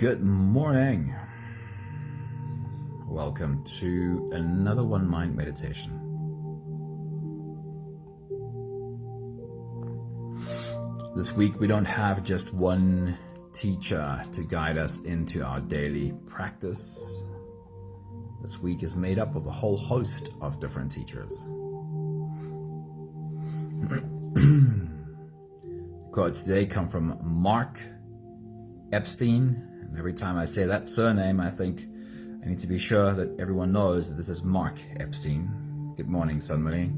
Good morning. Welcome to another One Mind meditation. This week we don't have just one teacher to guide us into our daily practice. This week is made up of a whole host of different teachers. Quotes today come from Mark Epstein. And every time I say that surname, I think I need to be sure that everyone knows that this is Mark Epstein. Good morning, Sunmarie.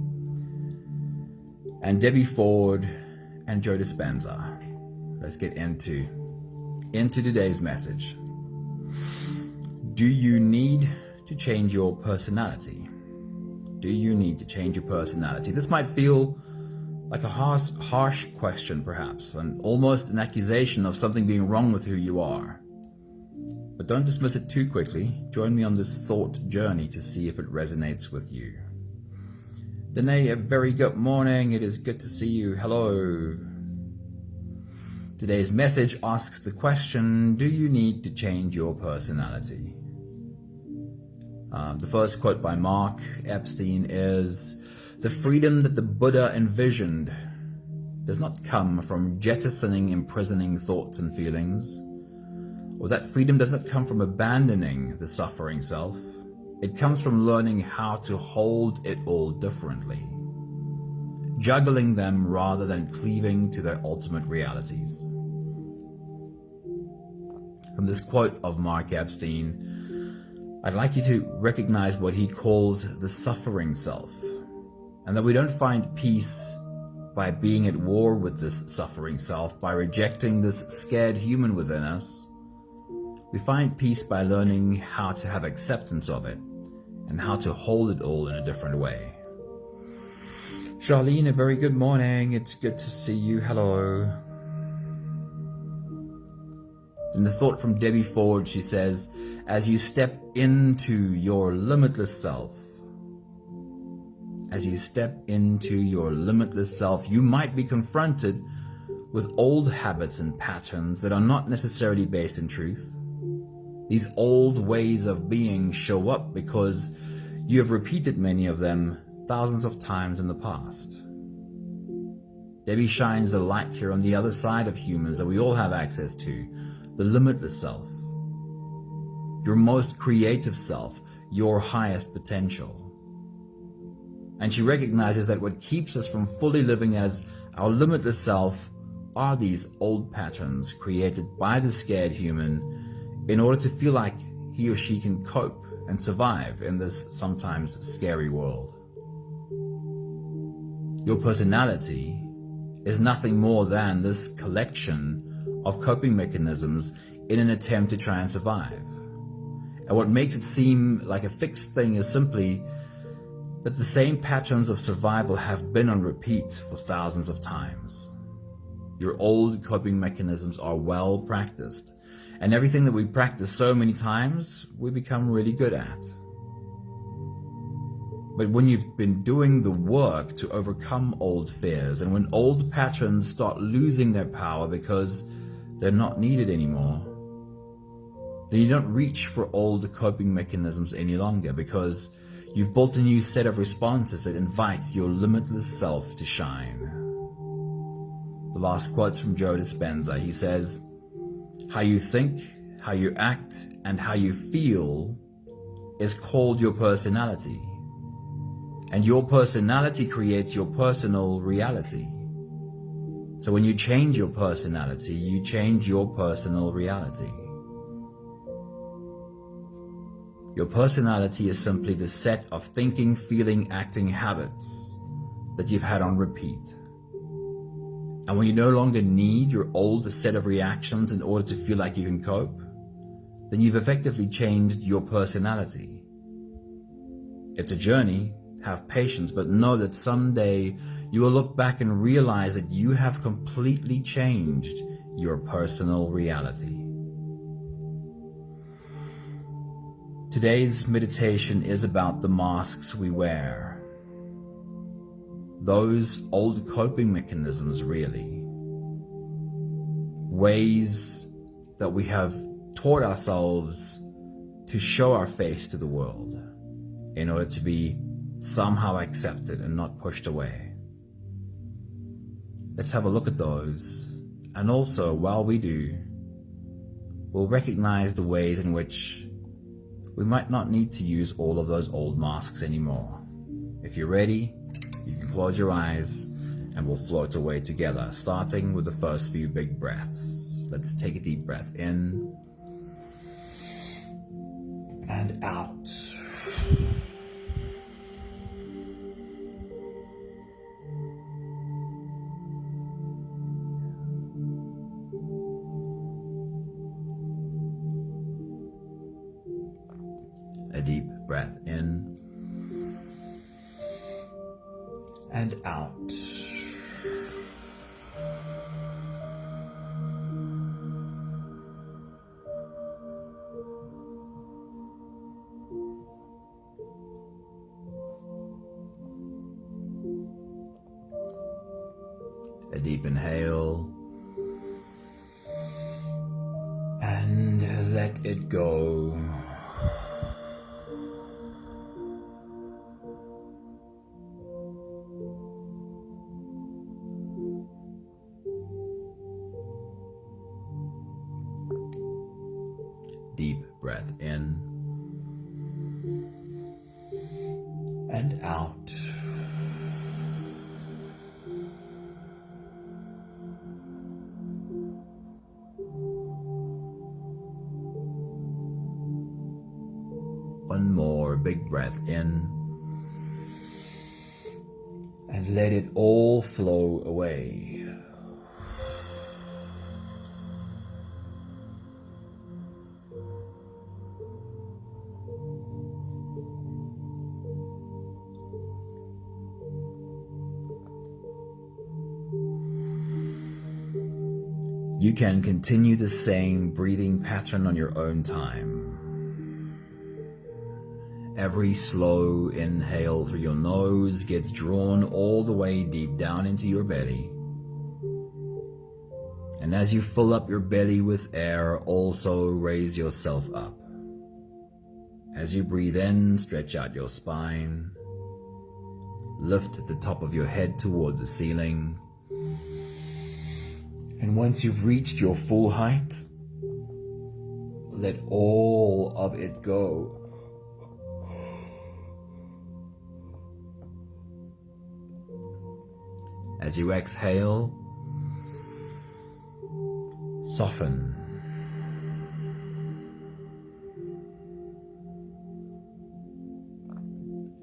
And Debbie Ford and Joe Dispenza. Let's get into today's message. Do you need to change your personality? Do you need to change your personality? This might feel like a harsh question, perhaps, and almost an accusation of something being wrong with who you are. But don't dismiss it too quickly. Join me on this thought journey to see if it resonates with you. Danae, a very good morning. It is good to see you. Hello. Today's message asks the question, do you need to change your personality? The first quote by Mark Epstein is, the freedom that the Buddha envisioned does not come from jettisoning imprisoning thoughts and feelings, or that freedom does not come from abandoning the suffering self. It comes from learning how to hold it all differently, juggling them rather than cleaving to their ultimate realities. From this quote of Mark Epstein, I'd like you to recognize what he calls the suffering self, and that we don't find peace by being at war with this suffering self, by rejecting this scared human within us. We find peace by learning how to have acceptance of it and how to hold it all in a different way. Charlene, a very good morning. It's good to see you. Hello. In the thought from Debbie Ford, she says, as you step into your limitless self, you might be confronted with old habits and patterns that are not necessarily based in truth. These old ways of being show up because you have repeated many of them thousands of times in the past. Debbie shines the light here on the other side of humans that we all have access to, the limitless self, your most creative self, your highest potential. And she recognizes that what keeps us from fully living as our limitless self are these old patterns created by the scared human in order to feel like he or she can cope and survive in this sometimes scary world. Your personality is nothing more than this collection of coping mechanisms in an attempt to try and survive. And what makes it seem like a fixed thing is simply that the same patterns of survival have been on repeat for thousands of times. Your old coping mechanisms are well practiced, and everything that we practice so many times, we become really good at. But when you've been doing the work to overcome old fears, and when old patterns start losing their power because they're not needed anymore, then you don't reach for old coping mechanisms any longer, because you've built a new set of responses that invite your limitless self to shine. The last quote's from Joe Dispenza. He says, how you think, how you act, and how you feel is called your personality. And your personality creates your personal reality. So when you change your personality, you change your personal reality. Your personality is simply the set of thinking, feeling, acting habits that you've had on repeat. And when you no longer need your old set of reactions in order to feel like you can cope, then you've effectively changed your personality. It's a journey, have patience, but know that someday you will look back and realize that you have completely changed your personal reality. Today's meditation is about the masks we wear. Those old coping mechanisms, really. Ways that we have taught ourselves to show our face to the world in order to be somehow accepted and not pushed away. Let's have a look at those. And also, while we do, we'll recognize the ways in which we might not need to use all of those old masks anymore. If you're ready, you can close your eyes and we'll float away together, starting with the first few big breaths. Let's take a deep breath in and out. A deep breath in and out. A deep inhale and let it go. Deep breath in and out. One more big breath in and let it all flow away. You can continue the same breathing pattern on your own time. Every slow inhale through your nose gets drawn all the way deep down into your belly. And as you fill up your belly with air, also raise yourself up. As you breathe in, stretch out your spine. Lift the top of your head toward the ceiling. And once you've reached your full height, let all of it go. As you exhale, soften.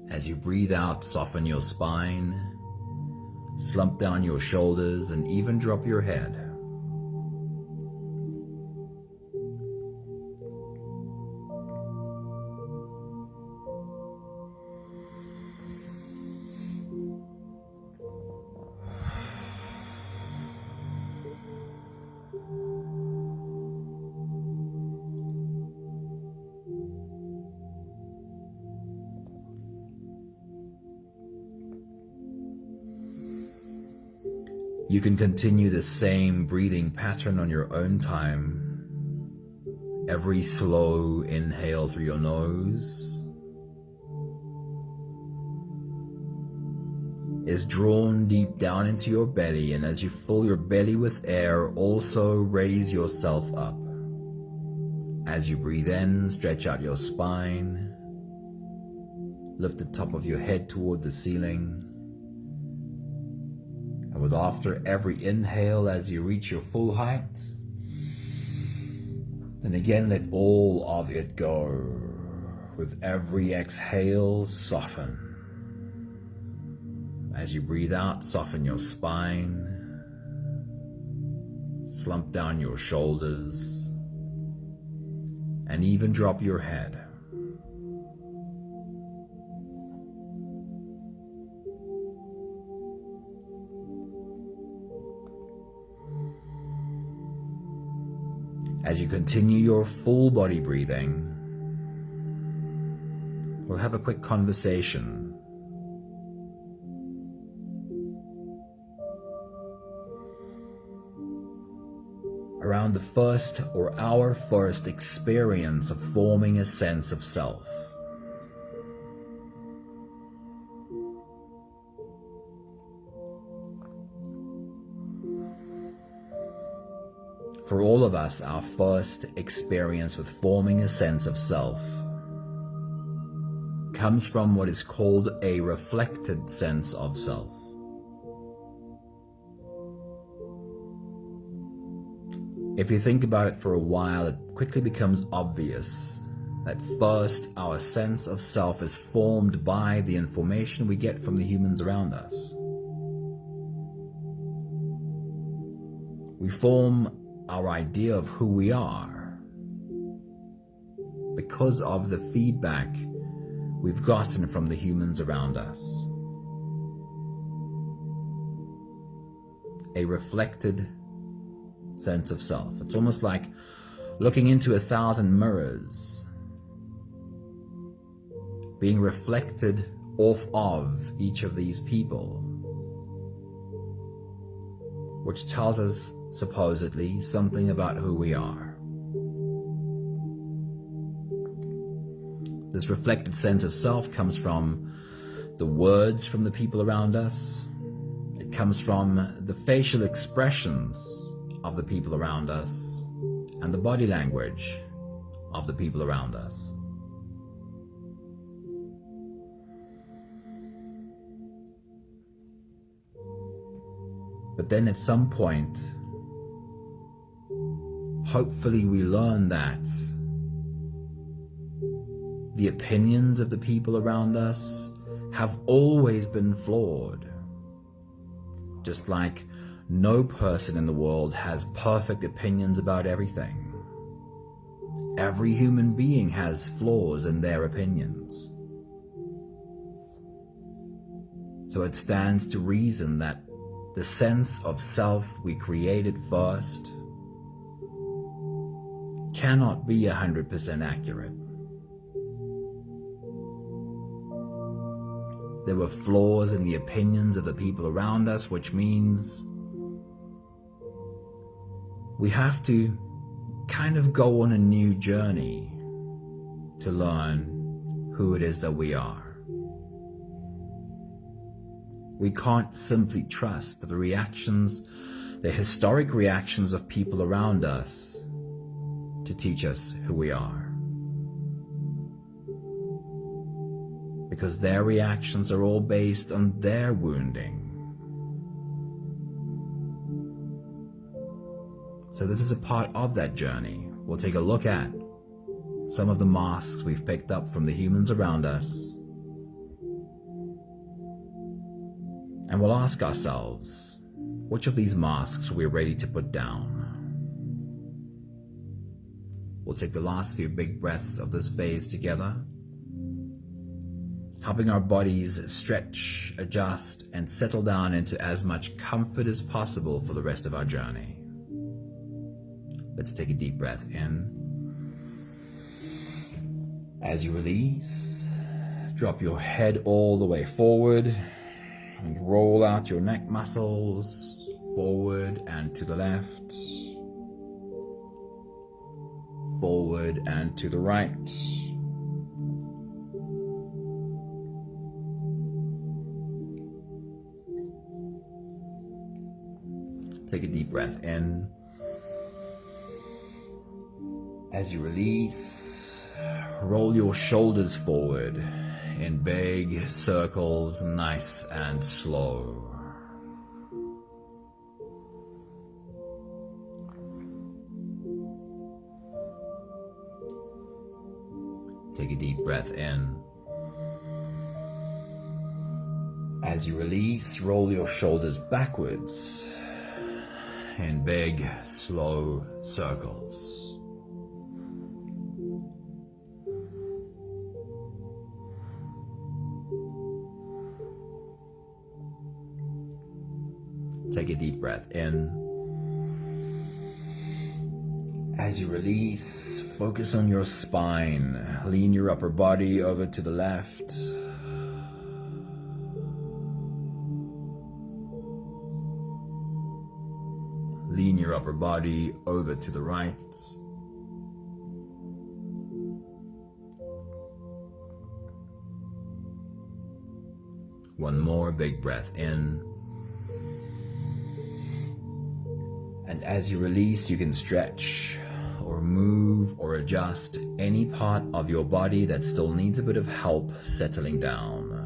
As you breathe out, soften your spine, slump down your shoulders, and even drop your head. You can continue the same breathing pattern on your own time. Every slow inhale through your nose is drawn deep down into your belly, and as you fill your belly with air, also raise yourself up. As you breathe in, stretch out your spine, lift the top of your head toward the ceiling. And with after every inhale, as you reach your full height, then again let all of it go. With every exhale, soften. As you breathe out, soften your spine, slump down your shoulders, and even drop your head. As you continue your full body breathing, we'll have a quick conversation. around the first or our first experience of forming a sense of self. For all of us, our first experience with forming a sense of self comes from what is called a reflected sense of self. If you think about it for a while, it quickly becomes obvious that first our sense of self is formed by the information we get from the humans around us. We form our idea of who we are because of the feedback we've gotten from the humans around us. A reflected sense of self. It's almost like looking into 1,000 mirrors, being reflected off of each of these people, which tells us supposedly something about who we are. This reflected sense of self comes from the words from the people around us. It comes from the facial expressions of the people around us and the body language of the people around us. But then at some point, hopefully we learn that the opinions of the people around us have always been flawed. Just like no person in the world has perfect opinions about everything. Every human being has flaws in their opinions. So it stands to reason that the sense of self we created first cannot be 100% accurate. There were flaws in the opinions of the people around us, which means we have to kind of go on a new journey to learn who it is that we are. We can't simply trust the reactions, the historic reactions of people around us to teach us who we are. Because their reactions are all based on their wounding. So this is a part of that journey. We'll take a look at some of the masks we've picked up from the humans around us. And we'll ask ourselves, which of these masks are we ready to put down? We'll take the last few big breaths of this phase together, helping our bodies stretch, adjust, and settle down into as much comfort as possible for the rest of our journey. Let's take a deep breath in. As you release, drop your head all the way forward and roll out your neck muscles forward and to the left, forward and to the right. Take a deep breath in. As you release, roll your shoulders forward in big circles, nice and slow. Take a deep breath in. As you release, roll your shoulders backwards in big, slow circles. Take a deep breath in. As you release, focus on your spine. Lean your upper body over to the left. Lean your upper body over to the right. One more big breath in. And as you release, you can stretch or move or adjust any part of your body that still needs a bit of help settling down.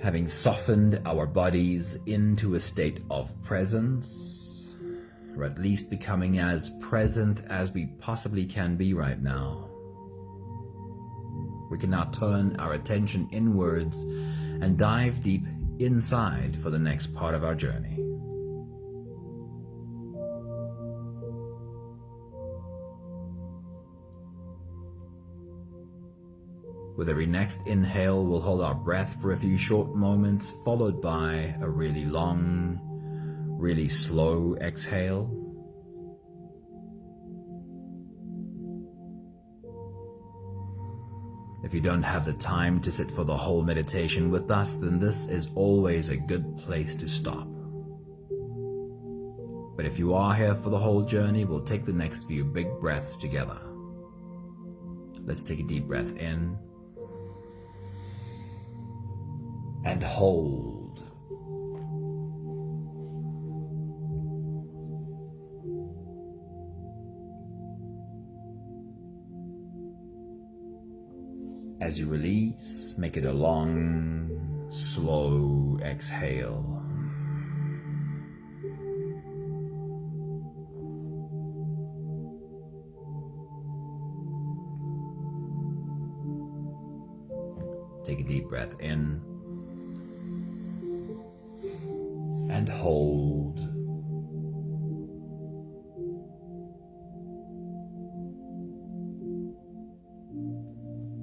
Having softened our bodies into a state of presence, or at least becoming as present as we possibly can be right now, we can now turn our attention inwards and dive deep inside for the next part of our journey. With every next inhale, we'll hold our breath for a few short moments, followed by a really long, really slow exhale. If you don't have the time to sit for the whole meditation with us, then this is always a good place to stop. But if you are here for the whole journey, we'll take the next few big breaths together. Let's take a deep breath in. And hold. As you release, make it a long, slow exhale. Take a deep breath in. And hold.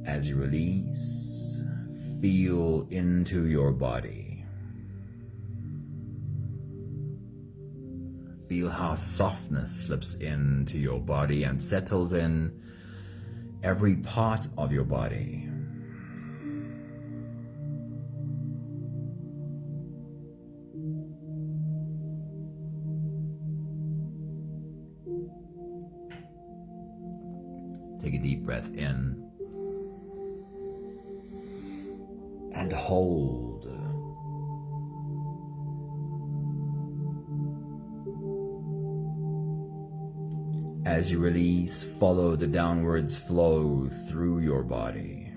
As you release, feel into your body. Feel how softness slips into your body and settles in every part of your body. Take a deep breath in and hold. As you release, follow the downwards flow through your body.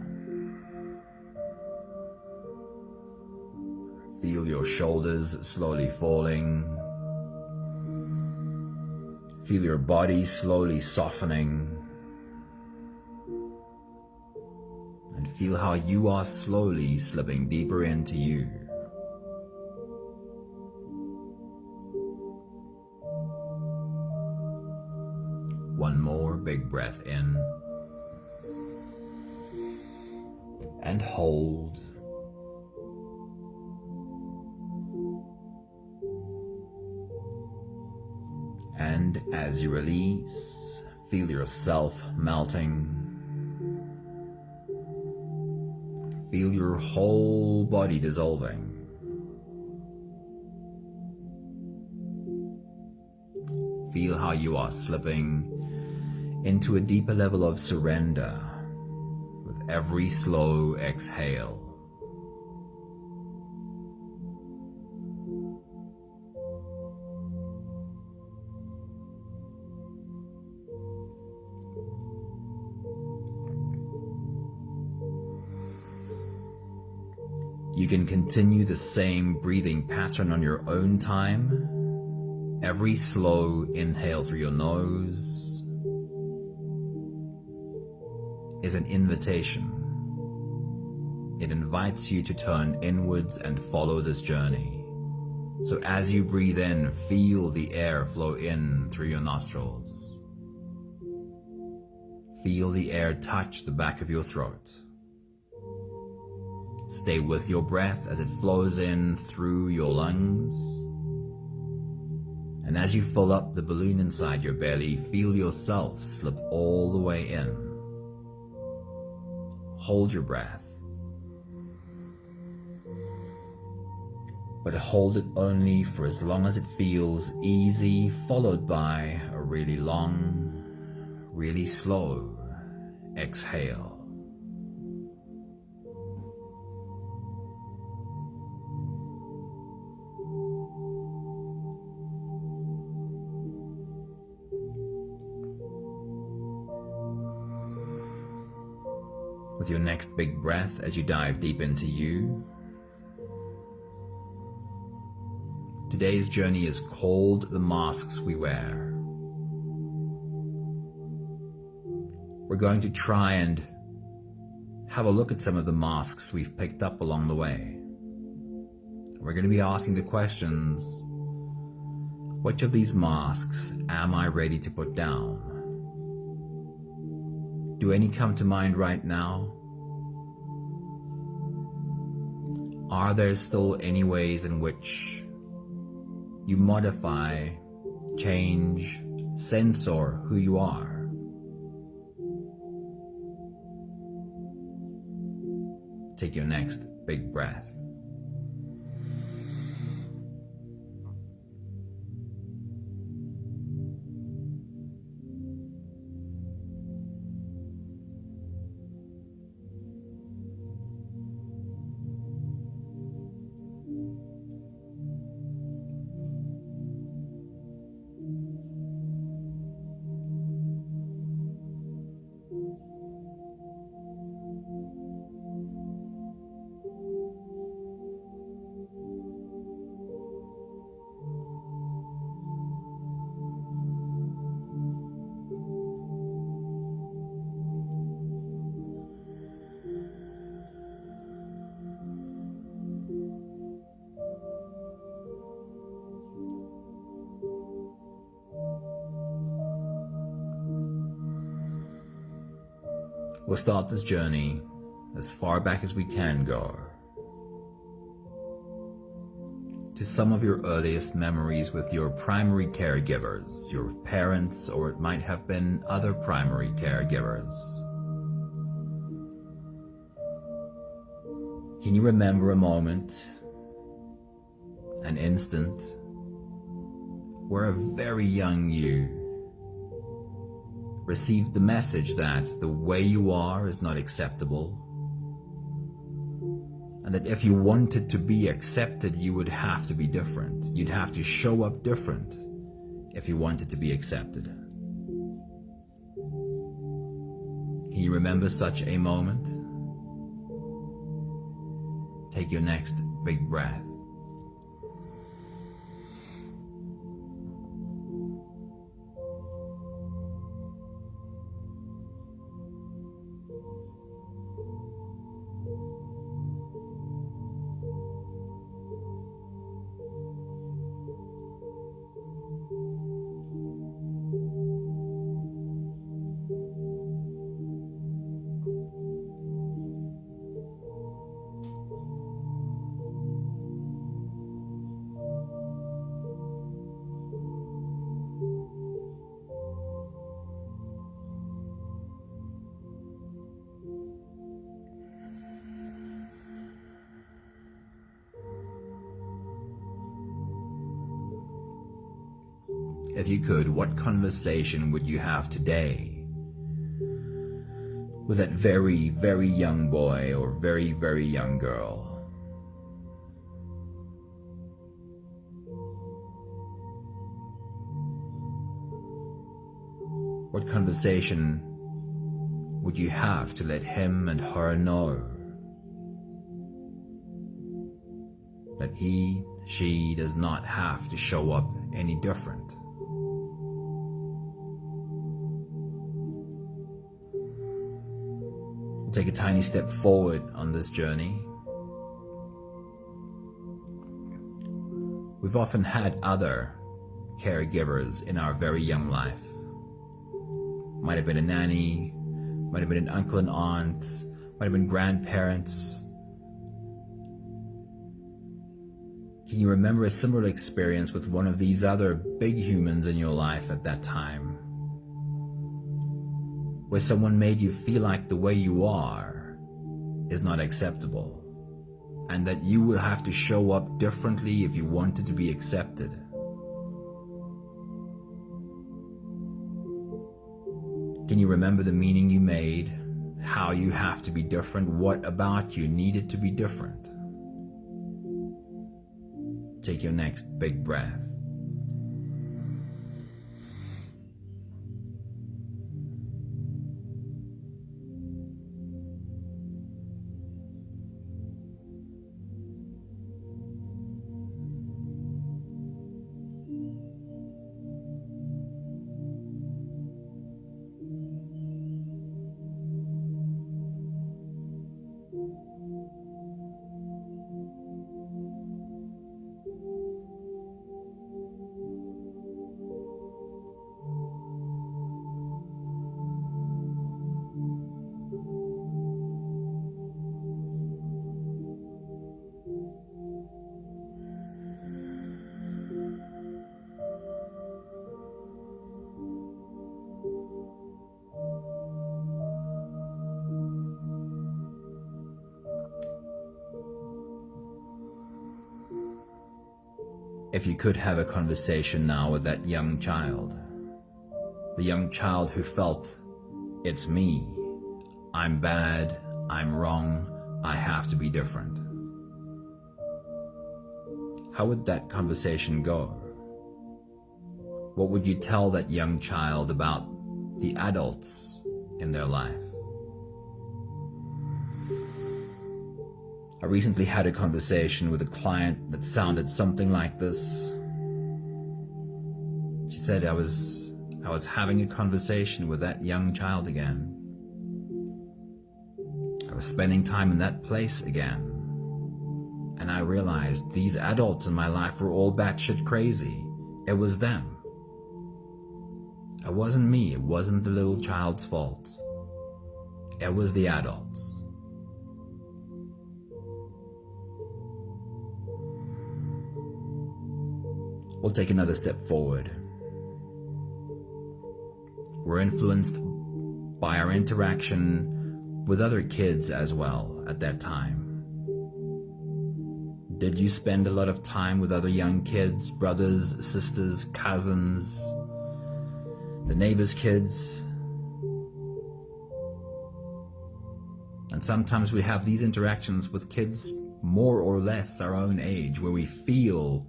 Feel your shoulders slowly falling. Feel your body slowly softening. And feel how you are slowly slipping deeper into you. One more big breath in. And hold. And as you release, feel yourself melting. Feel your whole body dissolving. Feel how you are slipping into a deeper level of surrender with every slow exhale. You can continue the same breathing pattern on your own time. Every slow inhale through your nose is an invitation. It invites you to turn inwards and follow this journey. So as you breathe in, feel the air flow in through your nostrils. Feel the air touch the back of your throat. Stay with your breath as it flows in through your lungs And as you fill up the balloon inside your belly, feel yourself slip all the way in. Hold your breath, but hold it only for as long as it feels easy, followed by a really long, really slow exhale. With your next big breath as you dive deep into you. Today's journey is called the masks we wear. We're going to try and have a look at some of the masks we've picked up along the way. We're going to be asking the questions, which of these masks am I ready to put down? Do any come to mind right now? Are there still any ways in which you modify, change, censor who you are? Take your next big breath. We'll start this journey as far back as we can go, to some of your earliest memories with your primary caregivers, your parents, or it might have been other primary caregivers. Can you remember a moment, an instant, where a very young you received the message that the way you are is not acceptable, and that if you wanted to be accepted, you would have to be different. You'd have to show up different if you wanted to be accepted. Can you remember such a moment? Take your next big breath. If you could, what conversation would you have today with that very, very young boy or very, very young girl? What conversation would you have to let him and her know that he, she does not have to show up any different? We'll take a tiny step forward on this journey. We've often had other caregivers in our very young life. Might have been a nanny, might have been an uncle and aunt, might have been grandparents. Can Can you remember a similar experience with one of these other big humans in your life at that time? Where someone made you feel like the way you are is not acceptable, and that you will have to show up differently if you wanted to be accepted. Can you remember the meaning you made, how you have to be different, what about you needed to be different? Take your next big breath. If you could have a conversation now with that young child, the young child who felt, it's me, I'm bad, I'm wrong, I have to be different. How would that conversation go? What would you tell that young child about the adults in their life? I recently had a conversation with a client that sounded something like this. She said, I was having a conversation with that young child again. I was spending time in that place again. And I realized these adults in my life were all batshit crazy. It was them. It wasn't me. It wasn't the little child's fault. It was the adults. We'll take another step forward. We're influenced by our interaction with other kids as well at that time. Did you spend a lot of time with other young kids, brothers, sisters, cousins, the neighbors' kids? And sometimes we have these interactions with kids more or less our own age, where we feel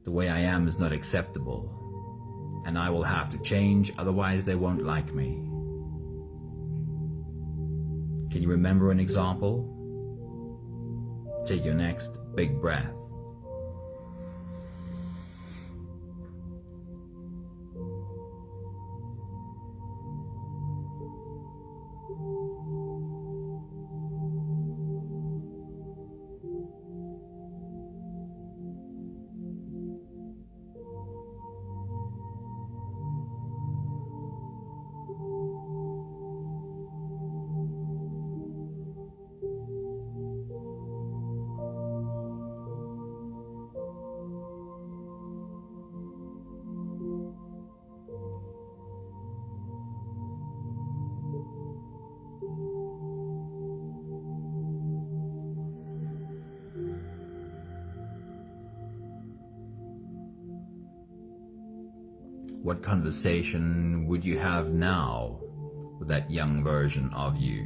the way I am is not acceptable, and I will have to change, otherwise they won't like me. Can you remember an example? Take your next big breath. What conversation would you have now with that young version of you?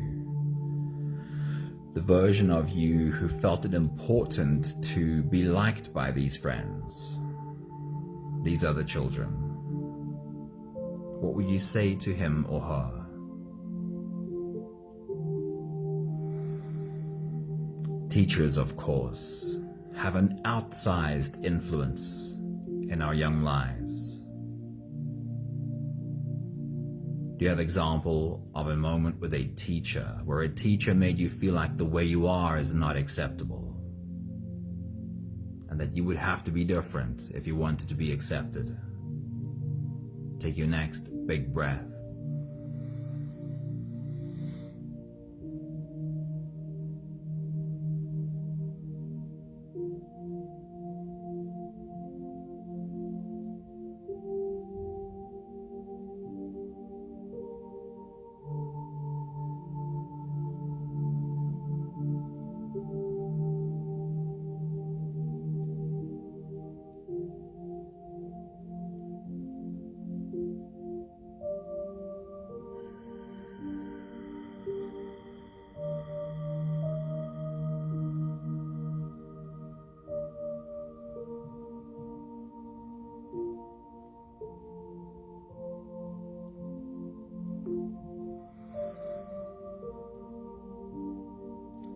The version of you who felt it important to be liked by these friends, these other children. What would you say to him or her? Teachers, of course, have an outsized influence in our young lives. Do you have an example of a moment with a teacher where a teacher made you feel like the way you are is not acceptable, and that you would have to be different if you wanted to be accepted? Take your next big breath.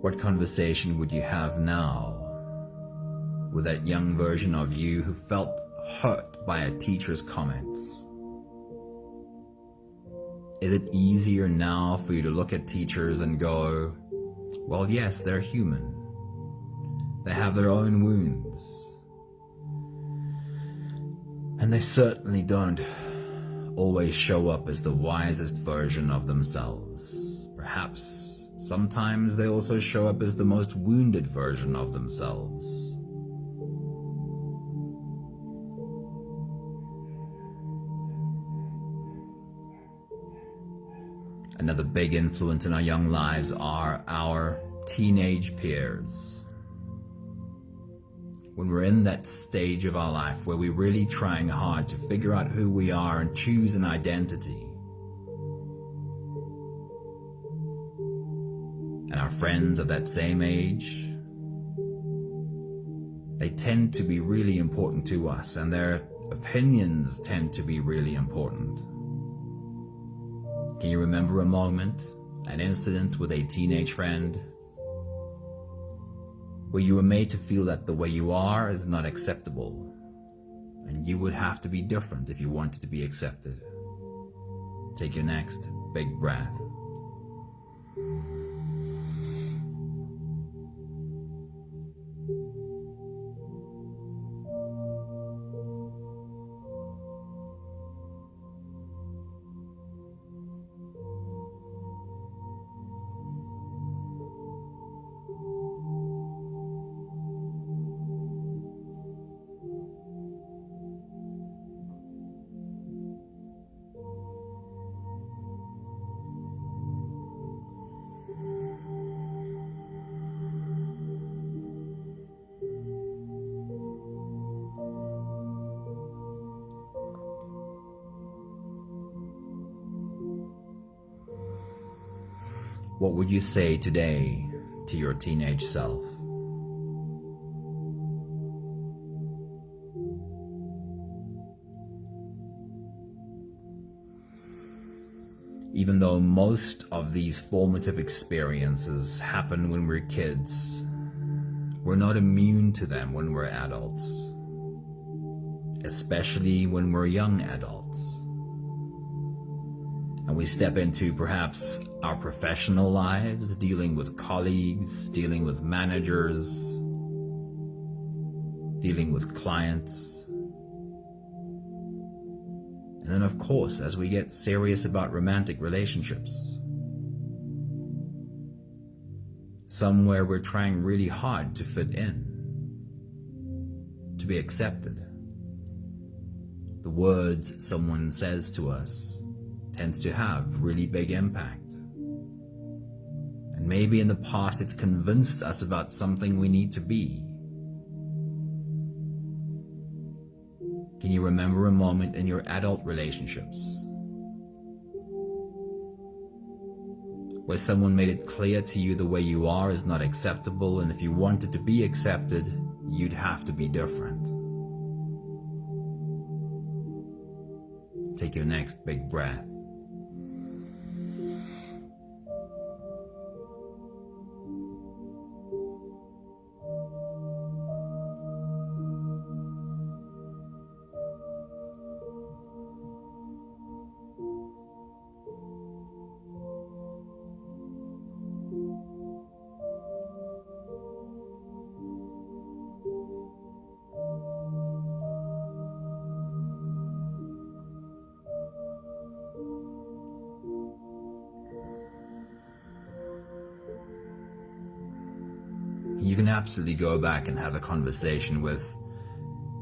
What conversation would you have now with that young version of you who felt hurt by a teacher's comments? Is it easier now for you to look at teachers and go, well, yes, they're human. They have their own wounds. And they certainly don't always show up as the wisest version of themselves. Perhaps sometimes they also show up as the most wounded version of themselves. Another big influence in our young lives are our teenage peers. When we're in that stage of our life where we're really trying hard to figure out who we are and choose an identity, and our friends of that same age, they tend to be really important to us, and their opinions tend to be really important. Can you remember a moment, an incident with a teenage friend where you were made to feel that the way you are is not acceptable, and you would have to be different if you wanted to be accepted? Take your next big breath. What would you say today to your teenage self? Even though most of these formative experiences happen when we're kids, we're not immune to them when we're adults, especially when we're young adults. And we step into perhaps our professional lives, dealing with colleagues, dealing with managers, dealing with clients. And then of course, as we get serious about romantic relationships, somewhere we're trying really hard to fit in, to be accepted. The words someone says to us tends to have really big impact. And maybe in the past it's convinced us about something we need to be. Can you remember a moment in your adult relationships where someone made it clear to you the way you are is not acceptable, and if you wanted to be accepted, you'd have to be different? Take your next big breath. You can absolutely go back and have a conversation with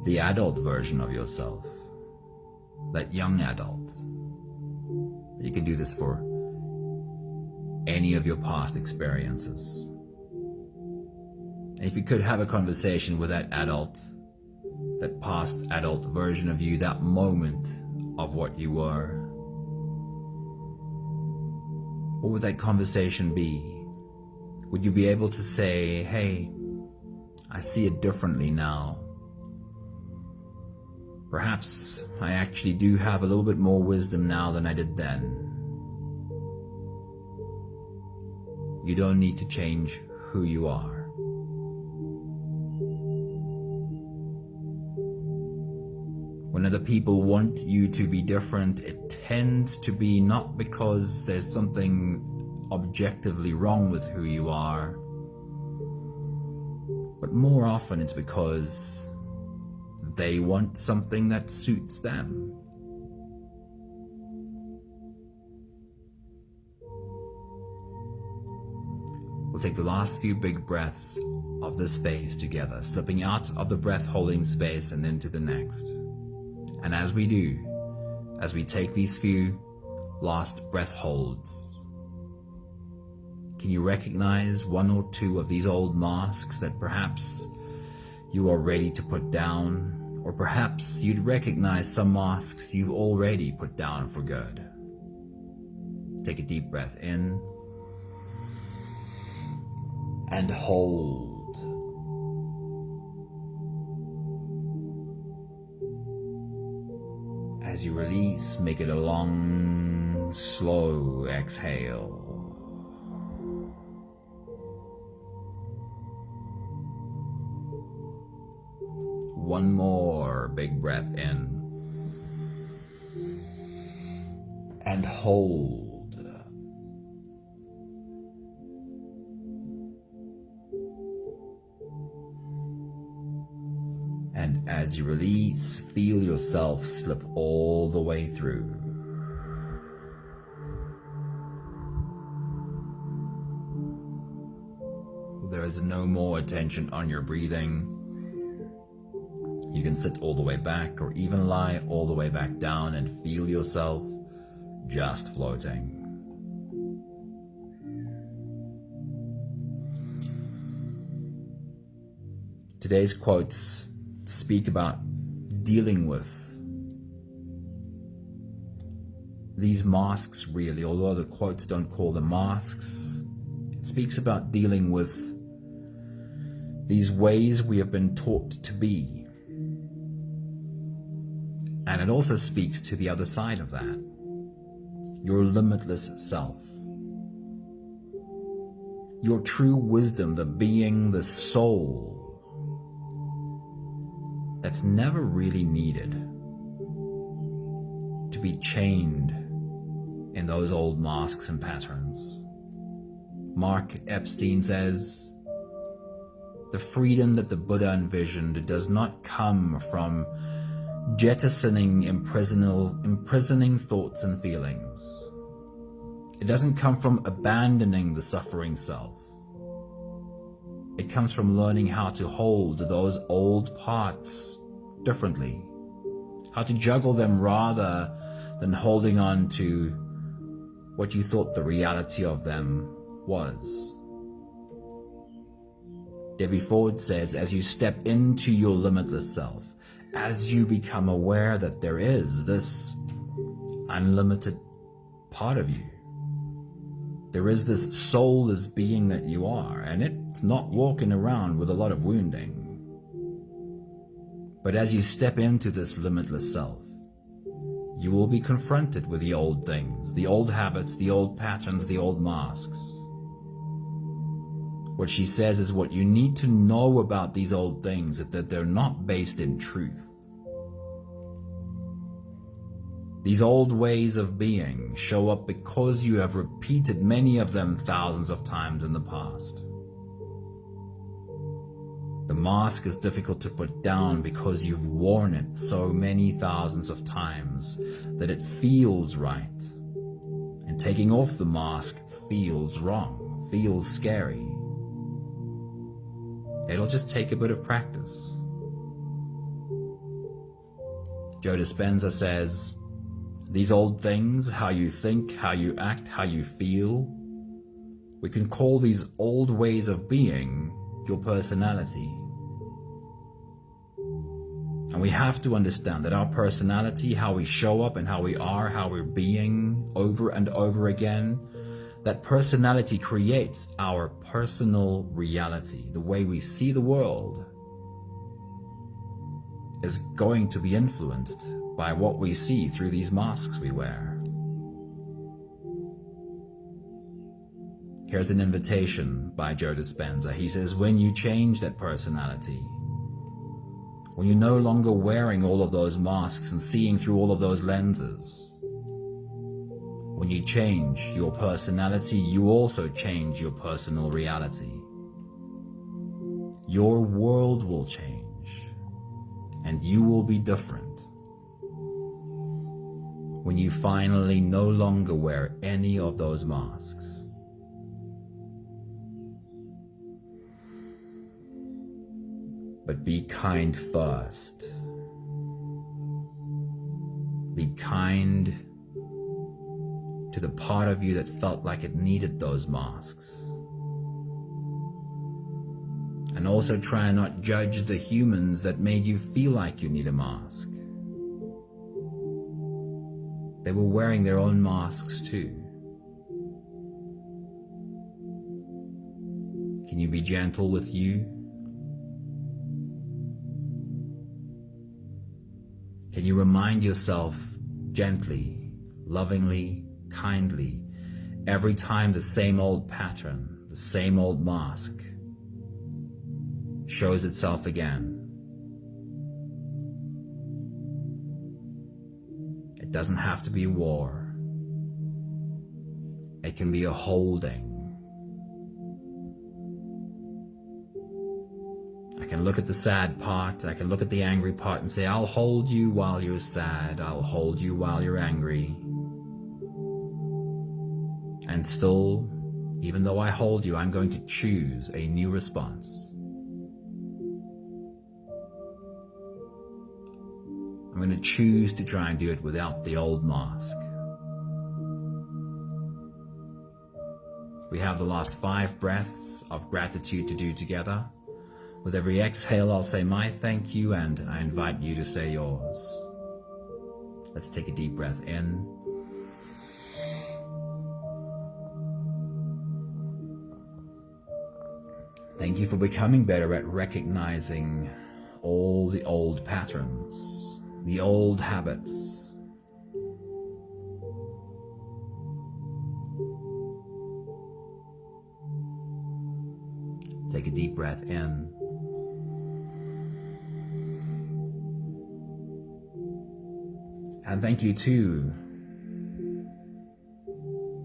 the adult version of yourself, that young adult. You can do this for any of your past experiences. And if you could have a conversation with that adult, that past adult version of you, that moment of what you were, what would that conversation be? Would you be able to say, hey, I see it differently now. Perhaps I actually do have a little bit more wisdom now than I did then. You don't need to change who you are. When other people want you to be different, it tends to be not because there's something objectively wrong with who you are, but more often it's because they want something that suits them. We'll take the last few big breaths of this phase together, slipping out of the breath-holding space and into the next. And as we do, as we take these few last breath holds, can you recognize one or two of these old masks that perhaps you are ready to put down, or perhaps you'd recognize some masks you've already put down for good? Take a deep breath in and hold. As you release, make it a long, slow exhale. One more big breath in and hold. And as you release, feel yourself slip all the way through. There is no more attention on your breathing. You can sit all the way back or even lie all the way back down and feel yourself just floating. Today's quotes speak about dealing with these masks, really, although the quotes don't call them masks. It speaks about dealing with these ways we have been taught to be. And it also speaks to the other side of that, your limitless self, your true wisdom, the being, the soul that's never really needed to be chained in those old masks and patterns. Mark Epstein says, the freedom that the Buddha envisioned does not come from jettisoning imprisoning thoughts and feelings. It doesn't come from abandoning the suffering self. It comes from learning how to hold those old parts differently, how to juggle them rather than holding on to what you thought the reality of them was. Debbie Ford says, as you step into your limitless self, as you become aware that there is this unlimited part of you, there is this soulless being that you are, and it's not walking around with a lot of wounding. But as you step into this limitless self, you will be confronted with the old things, the old habits, the old patterns, the old masks. What she says is what you need to know about these old things is that they're not based in truth. These old ways of being show up because you have repeated many of them thousands of times in the past. The mask is difficult to put down because you've worn it so many thousands of times that it feels right. And taking off the mask feels wrong, feels scary. It'll just take a bit of practice. Joe Dispenza says, these old things, how you think, how you act, how you feel, we can call these old ways of being your personality. And we have to understand that our personality, how we show up and how we are, how we're being over and over again, that personality creates our personal reality. The way we see the world is going to be influenced by what we see through these masks we wear. Here's an invitation by Joe Dispenza. He says, when you change that personality, when you're no longer wearing all of those masks and seeing through all of those lenses, when you change your personality, you also change your personal reality. Your world will change, and you will be different when you finally no longer wear any of those masks. But be kind first. Be kind to the part of you that felt like it needed those masks. And also try and not judge the humans that made you feel like you need a mask. They were wearing their own masks too. Can you be gentle with you? Can you remind yourself gently, lovingly, kindly, every time the same old pattern, the same old mask shows itself again? It doesn't have to be war. It can be a holding. I can look at the sad part, I can look at the angry part and say, I'll hold you while you're sad, I'll hold you while you're angry. And still, even though I hold you, I'm going to choose a new response. I'm going to choose to try and do it without the old mask. We have the last 5 breaths of gratitude to do together. With every exhale, I'll say my thank you, and I invite you to say yours. Let's take a deep breath in. Thank you for becoming better at recognizing all the old patterns, the old habits. Take a deep breath in. And thank you too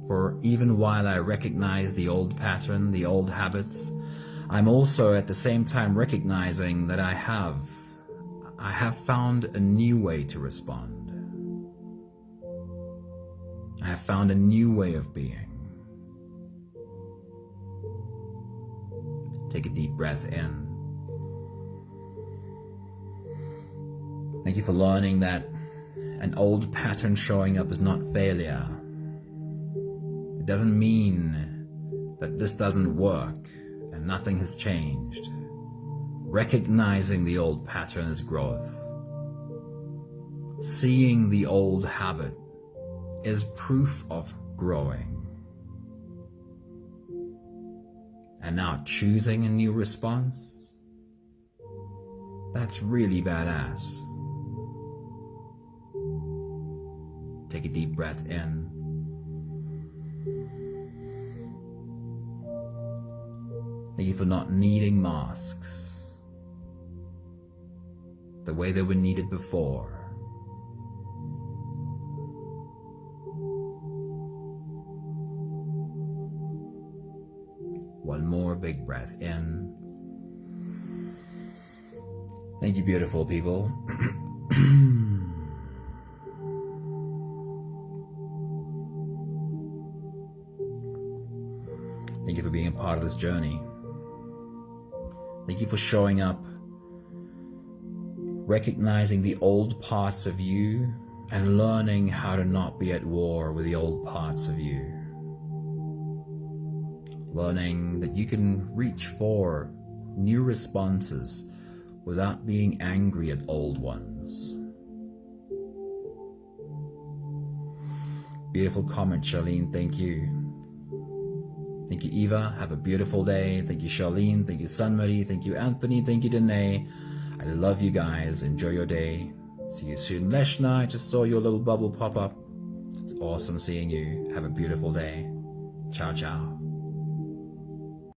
for, even while I recognize the old pattern, the old habits, I'm also at the same time recognizing that I have found a new way to respond. I have found a new way of being. Take a deep breath in. Thank you for learning that an old pattern showing up is not failure. It doesn't mean that this doesn't work and nothing has changed. Recognizing the old pattern is growth. Seeing the old habit is proof of growing. And now choosing a new response, that's really badass. Take a deep breath in. Thank you for not needing masks the way they were needed before. One more big breath in. Thank you, beautiful people. Thank you for being a part of this journey. Thank you for showing up, recognizing the old parts of you, and learning how to not be at war with the old parts of you. Learning that you can reach for new responses without being angry at old ones. Beautiful comment, Charlene. Thank you. Thank you, Eva. Have a beautiful day. Thank you, Charlene. Thank you, Sunmary. Thank you, Anthony. Thank you, Danae. I love you guys. Enjoy your day. See you soon. Leshna, I just saw your little bubble pop up. It's awesome seeing you. Have a beautiful day. Ciao, ciao.